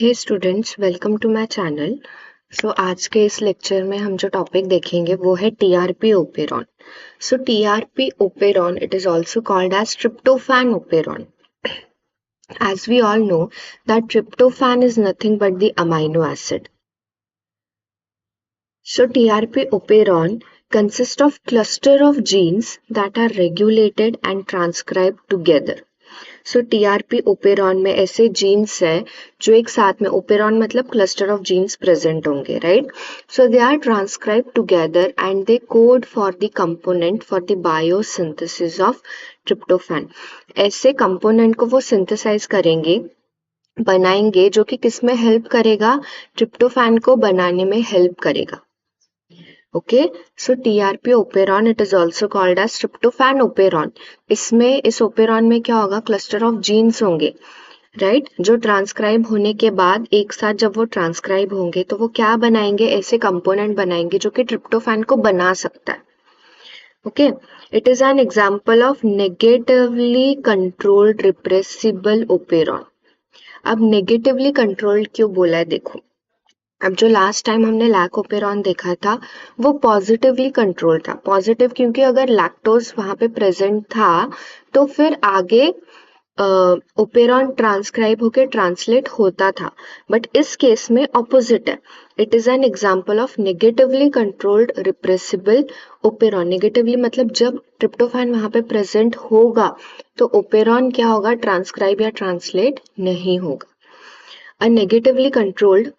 Hey students, welcome to my channel. आज के इस लेक्चर में हम जो टॉपिक देखेंगे वो है TRP operon. TRP operon, it is also called as tryptophan operon. As we all know that tryptophan is nothing but the amino acid. TRP operon consists of cluster of genes that are regulated and transcribed together. TRP operon में ऐसे jeans है जो एक साथ में, operon मतलब cluster of genes present होंगे, right? They are transcribe together and they code for the component for the biosynthesis of tryptophan. ऐसे कंपोनेंट को वो सिंथेसाइज करेंगे, बनाएंगे, जो कि किस में हेल्प करेगा? ट्रिप्टोफैन को बनाने में हेल्प करेगा। Okay, TRP operon, it is also called as tryptophan operon. इस ओपेरॉन में क्या होगा? क्लस्टर ऑफ जीन्स होंगे, राइट? जो ट्रांसक्राइब होने के बाद एक साथ जब वो ट्रांसक्राइब होंगे तो वो क्या बनाएंगे? ऐसे कंपोनेंट बनाएंगे जो कि ट्रिप्टोफैन को बना सकता है। Okay, it is an example of negatively controlled repressible operon. अब नेगेटिवली कंट्रोल्ड क्यों बोला है? देखो, अब जो लास्ट टाइम हमने लैक ओपेरॉन देखा था वो पॉजिटिवली कंट्रोल था। पॉजिटिव क्योंकि अगर लैक्टोज वहां पे प्रेजेंट था तो फिर आगे ओपेरॉन ट्रांसक्राइब होकर ट्रांसलेट होता था, बट इस केस में ऑपोजिट है। It is an example of negatively controlled repressible operon. Negatively मतलब जब ट्रिप्टोफैन वहां पे प्रेजेंट होगा तो ओपेरॉन क्या होगा? ट्रांसक्राइब या ट्रांसलेट नहीं होगा। अ negatively controlled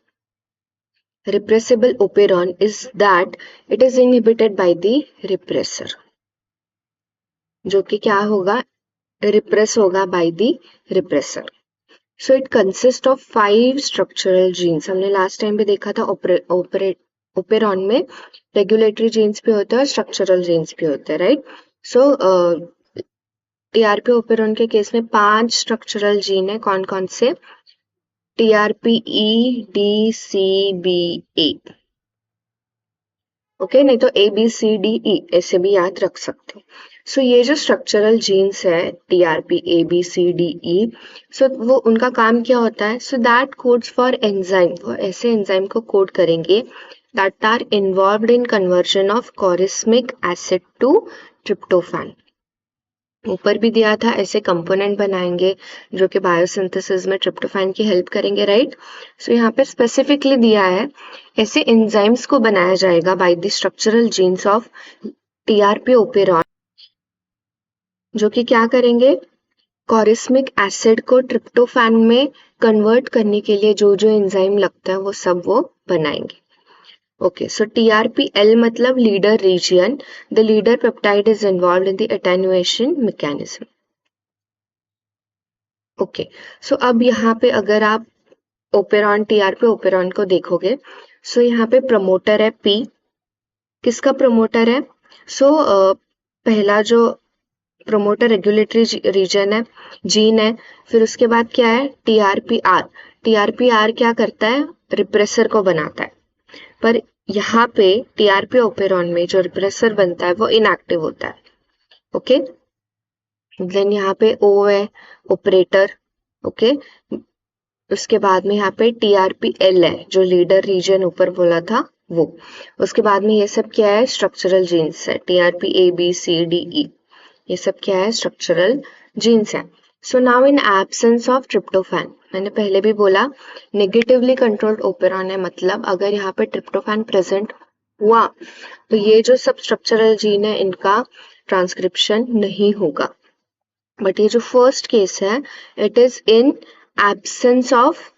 repressible operon is that it is inhibited by the repressor, जो कि क्या होगा? repress होगा by the repressor. It consists of 5 structural genes. हमने लास्ट टाइम भी देखा था ओपेरॉन में रेगुलेटरी जीन्स भी होते हैं और स्ट्रक्चरल जीन्स भी होते हैं, राइट? टीआरपी ओपेरॉन के केस में 5 स्ट्रक्चरल जीन है। कौन कौन से? TRPE-DCBA। ओके, नहीं तो ABCDE ऐसे भी याद रख सकते हो। ये जो स्ट्रक्चरल जीन्स है TRP ABCDE, वो उनका काम क्या होता है? दैट कोड्स फॉर एंजाइम, वो ऐसे एंजाइम को कोड करेंगे that are involved in conversion of chorismic acid to tryptophan. ऊपर भी दिया था ऐसे कंपोनेंट बनाएंगे जो कि बायोसिंथेसिस में ट्रिप्टोफैन की हेल्प करेंगे, राइट? यहाँ पे स्पेसिफिकली दिया है ऐसे एंजाइम्स को बनाया जाएगा by the structural genes of TRP operon, जो कि क्या करेंगे? कॉरिस्मिक एसिड को ट्रिप्टोफैन में कन्वर्ट करने के लिए जो जो एंजाइम लगता है वो सब वो बनाएंगे। Okay, TRPL मतलब leader region. The leader peptide is involved in the attenuation mechanism. Okay, अब यहाँ पे अगर आप ओपेरॉन, TRP ओपेरॉन को देखोगे, यहाँ पे प्रमोटर है P। किसका प्रमोटर है? पहला जो प्रमोटर रेगुलेटरी रीजन है, जीन है। फिर उसके बाद क्या है? TRPR। TRPR क्या करता है? रिप्रेसर को बनाता है। पर यहाँ पे टीआरपी ओपेरॉन में जो रिप्रेसर बनता है वो इनएक्टिव होता है। ओके, देन यहाँ पे O है, ऑपरेटर। ओके, उसके बाद में यहाँ पे TRPL है जो लीडर रीजन ऊपर बोला था वो। उसके बाद में ये सब क्या है? स्ट्रक्चरल जीन्स है। TRPABCDE, ये सब क्या है? स्ट्रक्चरल जीन्स है। Now in absence of tryptophan, मैंने पहले भी बोला नेगेटिवली कंट्रोल्ड ओपेरॉन है, मतलब अगर यहाँ पे ट्रिप्टोफैन प्रेजेंट हुआ तो ये जो सब स्ट्रक्चरल जीन है इनका ट्रांसक्रिप्शन नहीं होगा। बट ये जो फर्स्ट केस है, it is in absence of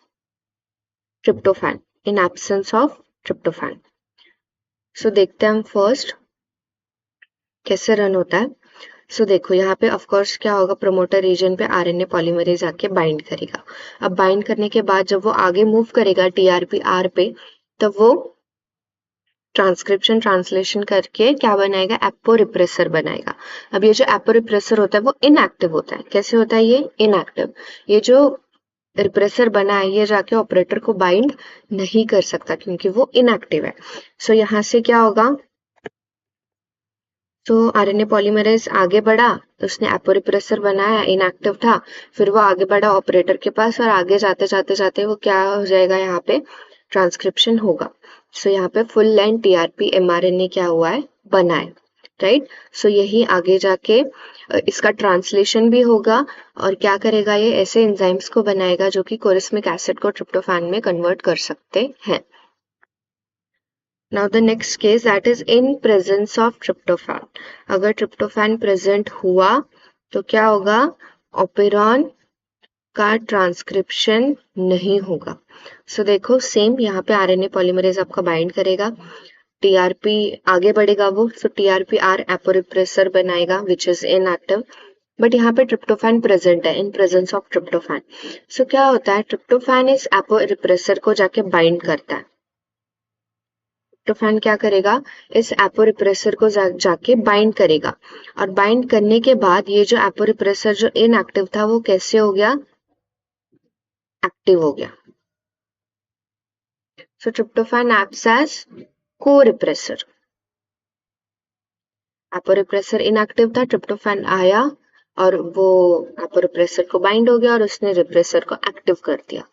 tryptophan, in absence of tryptophan. देखते हैं हम फर्स्ट कैसे रन होता है। देखो यहाँ पे ऑफ कोर्स क्या होगा? प्रमोटर रीजन पे आरएनए पॉलीमरेज आके बाइंड करेगा। अब बाइंड करने के बाद जब वो आगे मूव करेगा TRPR पे, तब वो ट्रांसक्रिप्शन ट्रांसलेशन करके क्या बनाएगा? एपो रिप्रेसर बनाएगा। अब ये जो एपो रिप्रेसर होता है वो इनएक्टिव होता है। कैसे होता है ये? इनएक्टिव। ये जो रिप्रेसर बना है ये जाके ऑपरेटर को बाइंड नहीं कर सकता क्योंकि वो इनएक्टिव है। यहाँ से क्या होगा? तो आरएनए पॉलीमरेज आगे बढ़ा, उसने एपोरिप्रेसर बनाया, इनएक्टिव था, फिर वो आगे बढ़ा ऑपरेटर के पास और आगे जाते जाते जाते वो क्या हो जाएगा, यहाँ पे ट्रांसक्रिप्शन होगा। सो यहाँ पे फुल लेंथ टीआरपी एमआरएनए क्या हुआ है, बना है, राइट। सो यही आगे जाके इसका ट्रांसलेशन भी होगा और क्या करेगा, ये ऐसे एंजाइम्स को बनाएगा जो कि कोरिस्मिक एसिड को ट्रिप्टोफैन में कन्वर्ट कर सकते हैं। Now the next case, that is in presence of tryptophan. अगर tryptophan present हुआ तो क्या होगा, ओपेरॉन का ट्रांसक्रिप्शन नहीं होगा। सो देखो सेम यहाँ पे आरएनए पॉलीमरेज आपका बाइंड करेगा, टीआरपी आगे बढ़ेगा वो, सो टीआरपी आर एपोरिप्रेसर बनाएगा विच इज इनएक्टिव, बट यहाँ पे ट्रिप्टोफैन प्रेजेंट है, इन प्रेजेंस ऑफ ट्रिप्टोफैन। सो क्या होता है, ट्रिप्टोफैन इस एपोरिप्रेसर को जाके बाइंड करता है। ट्रिप्टोफैन क्या करेगा, इस एपोरिप्रेसर को जाके बाइंड करेगा और बाइंड करने के बाद ये जो एपोरिप्रेसर जो इनएक्टिव था वो कैसे हो गया, एक्टिव हो गया। सो ट्रिप्टोफैन एक्ट्स एज को-रिप्रेसर। एपोरिप्रेसर इनएक्टिव था, ट्रिप्टोफैन आया और वो एपोरिप्रेसर को बाइंड हो गया और उसने रिप्रेसर को एक्टिव कर दिया।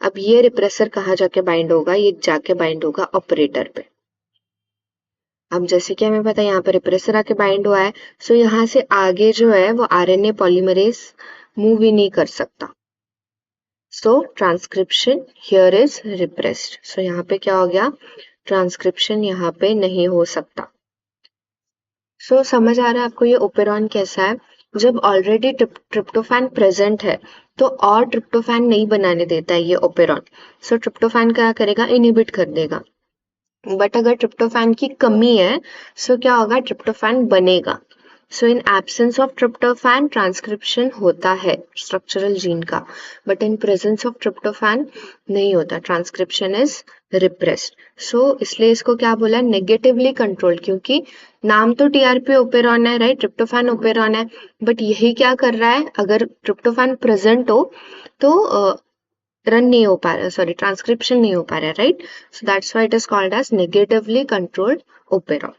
अब ये रिप्रेसर कहाँ जाके बाइंड होगा, ये जाके बाइंड होगा ऑपरेटर पे। अब जैसे कि हमें पता है यहाँ पर रिप्रेसर आके बाइंड हुआ है, सो यहाँ से आगे जो है वो आरएनए पॉलीमरेज मूव ही नहीं कर सकता। So transcription here is repressed. So यहाँ पे क्या हो गया, ट्रांसक्रिप्शन यहाँ पे नहीं हो सकता। सो समझ आ रहा है आपको ये ओपेरॉन कैसा है, जब ऑलरेडी ट्रिप्टोफैन प्रेजेंट है तो और ट्रिप्टोफैन नहीं बनाने देता है ये ओपेरॉन। सो ट्रिप्टोफैन क्या करेगा, इनहिबिट कर देगा। बट अगर ट्रिप्टोफैन की कमी है सो क्या होगा, ट्रिप्टोफैन बनेगा। So in absence of tryptophan transcription होता है स्ट्रक्चरल जीन का, but in presence of tryptophan नहीं होता, ट्रांसक्रिप्शन इज रिप्रेस्ड। सो इसलिए इसको क्या बोला, नेगेटिवली कंट्रोल्ड, क्योंकि नाम तो टीआरपी ओपेरॉन है, राइट, ट्रिप्टोफैन ओपेरॉन है, बट यही क्या कर रहा है, अगर ट्रिप्टोफैन प्रेजेंट हो तो रन नहीं हो पा रहा, सॉरी ट्रांसक्रिप्शन नहीं हो पा रहा है, right. So that's why it is called as negatively controlled operon.